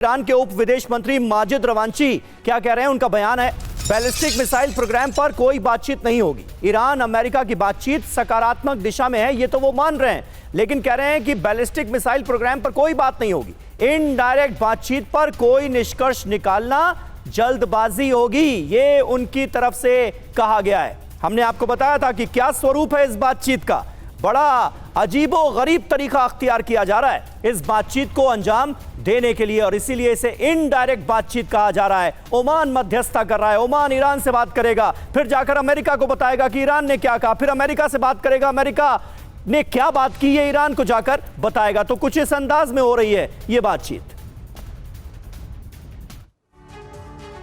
Iran के उप विदेश मंत्री माजिद रवांची क्या कह रहे हैं, उनका बयान है, बैलिस्टिक मिसाइल प्रोग्राम पर कोई बातचीत नहीं होगी। ईरान अमेरिका की बातचीत सकारात्मक दिशा में है, ये तो वो मान रहे हैं, लेकिन कह रहे हैं कि बैलिस्टिक मिसाइल प्रोग्राम पर कोई बात नहीं होगी। इनडायरेक्ट बातचीत पर कोई निष्कर्ष निकालना जल्दबाजी होगी, ये उनकी तरफ से कहा गया है। हमने आपको बताया था कि क्या स्वरूप है इस बातचीत का। बड़ा अजीबो गरीब तरीका अख्तियार किया जा रहा है इस बातचीत को अंजाम देने के लिए, और इसीलिए इसे इनडायरेक्ट बातचीत कहा जा रहा है। ओमान मध्यस्थता कर रहा है, ओमान ईरान से बात करेगा, फिर जाकर अमेरिका को बताएगा कि ईरान ने क्या कहा, फिर अमेरिका से बात करेगा, अमेरिका ने क्या बात की ये ईरान को जाकर बताएगा। तो कुछ इस अंदाज में हो रही है ये बातचीत।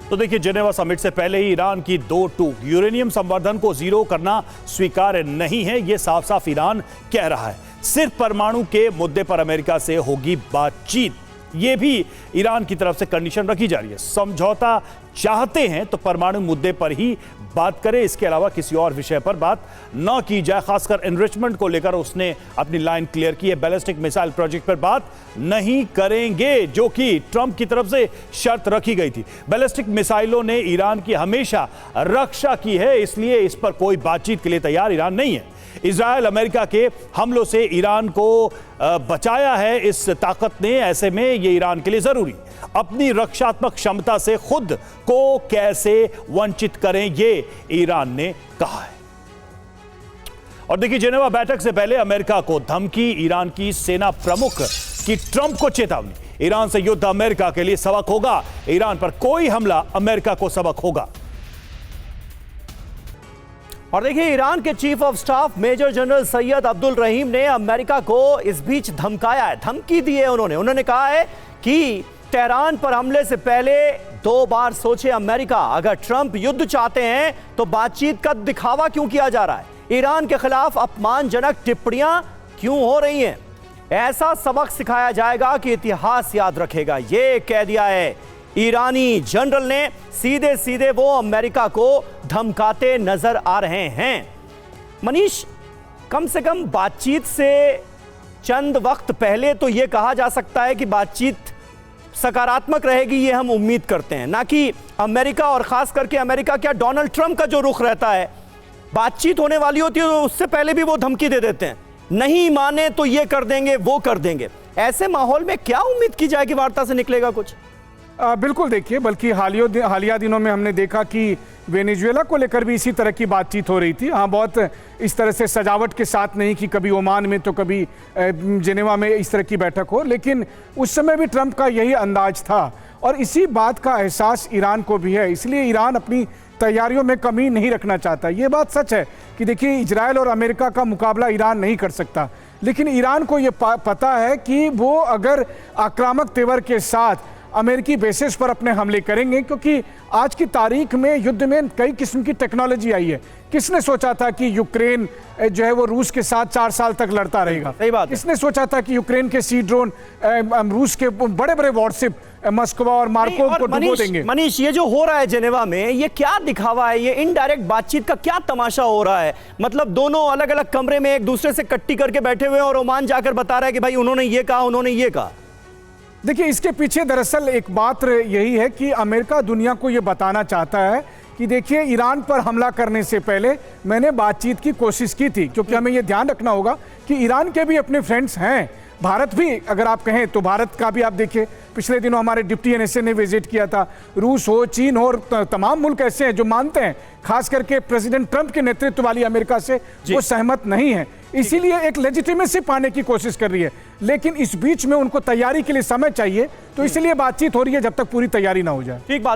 तो देखिए, जेनेवा समिट से पहले ही ईरान की दो टूक, यूरेनियम संवर्धन को जीरो करना स्वीकार्य नहीं है, यह साफ साफ ईरान कह रहा है। सिर्फ परमाणु के मुद्दे पर अमेरिका से होगी बातचीत, यह भी ईरान की तरफ से कंडीशन रखी जा रही है। समझौता चाहते हैं तो परमाणु मुद्दे पर ही बात करें, इसके अलावा किसी और विषय पर बात न की जाए। खासकर एनरिचमेंट को लेकर उसने अपनी लाइन क्लियर की है। बैलिस्टिक मिसाइल प्रोजेक्ट पर बात नहीं करेंगे, जो कि ट्रंप की तरफ से शर्त रखी गई थी। बैलिस्टिक मिसाइलों ने ईरान की हमेशा रक्षा की है, इसलिए इस पर कोई बातचीत के लिए तैयार ईरान नहीं है। इजरायल अमेरिका के हमलों से ईरान को बचाया है इस ताकत ने, ऐसे में ये ईरान के लिए जरूरी। अपनी रक्षात्मक क्षमता से खुद को कैसे वंचित करें, ये ईरान ने कहा है। और देखिए, जेनेवा बैठक से पहले अमेरिका को धमकी, ईरान की सेना प्रमुख की ट्रंप को चेतावनी। ईरान से युद्ध अमेरिका के लिए सबक होगा, ईरान पर कोई हमला अमेरिका को सबक होगा। और देखिए, ईरान के chief of staff major general Sayyid Abdul Rahim ने अमेरिका को इस बीच धमकाया है, धमकी दी है। उन्होंने कहा है कि तेहरान पर हमले से पहले 2 बार सोचे अमेरिका, अगर ट्रंप युद्ध चाहते हैं तो बातचीत का दिखावा क्यों किया जा रहा है, ईरान के खिलाफ अपमानजनक टिप्पणियां क्यों हो रही हैं, ऐसा सबक सिखाया जाएगा कि इतिहास याद रखेगा, ये कह दिया है ईरानी जनरल ने। सीधे सीधे वो अमेरिका को धमकाते नजर आ रहे हैं। मनीष, कम से कम बातचीत से चंद वक्त पहले तो यह कहा जा सकता है कि बातचीत सकारात्मक रहेगी, ये हम उम्मीद करते हैं, ना कि अमेरिका और खास करके अमेरिका क्या डोनाल्ड ट्रंप का जो रुख रहता है, बातचीत होने वाली होती है तो उससे पहले भी वो धमकी दे देते हैं, नहीं माने तो ये कर देंगे वो कर देंगे। ऐसे माहौल में क्या उम्मीद की जाए कि वार्ता से निकलेगा कुछ? बिल्कुल, देखिए, बल्कि हालिया दिनों में हमने देखा कि वेनेजुएला को लेकर भी इसी तरह की बातचीत हो रही थी। हाँ, बहुत इस तरह से सजावट के साथ नहीं कि कभी ओमान में तो कभी जेनेवा में इस तरह की बैठक हो, लेकिन उस समय भी ट्रंप का यही अंदाज था और इसी बात का एहसास ईरान को भी है। इसलिए ईरान अपनी तैयारियों में कमी नहीं रखना चाहता। ये बात सच है कि देखिए, इजराइल और अमेरिका का मुकाबला ईरान नहीं कर सकता, लेकिन ईरान को ये पता है कि वो अगर आक्रामक तेवर के साथ अमेरिकी बेसिस पर अपने हमले करेंगे, क्योंकि आज की तारीख में युद्ध में कई किस्म की टेक्नोलॉजी आई है। किसने सोचा था कि यूक्रेन जो है वो रूस के साथ 4 साल तक लड़ता रहेगा? सही बात है। किसने सोचा था कि यूक्रेन के सी ड्रोन रूस के बड़े बड़े वॉरशिप मस्कोवा और मार्कोव को डुबो देंगे? मनीष, ये जो हो रहा है जेनेवा में, ये क्या दिखावा है, ये इनडायरेक्ट बातचीत का क्या तमाशा हो रहा है? मतलब दोनों अलग अलग कमरे में एक दूसरे से कट्टी करके बैठे हुए और ओमान जाकर बता रहा है कि भाई उन्होंने ये कहा, उन्होंने ये कहा। देखिए, इसके पीछे दरअसल एक बात यही है कि अमेरिका दुनिया को यह बताना चाहता है कि देखिए, ईरान पर हमला करने से पहले मैंने बातचीत की कोशिश की थी, क्योंकि हमें यह ध्यान रखना होगा कि ईरान के भी अपने फ्रेंड्स हैं। भारत भी, अगर आप कहें तो भारत का भी आप देखिए, पिछले दिनों हमारे डिप्टी एनएसए ने विजिट किया था। रूस हो, चीन हो, और तमाम मुल्क ऐसे हैं जो मानते हैं, खास करके प्रेसिडेंट ट्रंप के नेतृत्व वाली अमेरिका से वो सहमत नहीं है, इसीलिए एक लेजिटिमेसी पाने की कोशिश कर रही है। लेकिन इस बीच में उनको तैयारी के लिए समय चाहिए, तो इसलिए बातचीत हो रही है जब तक पूरी तैयारी ना हो जाए। ठीक बात।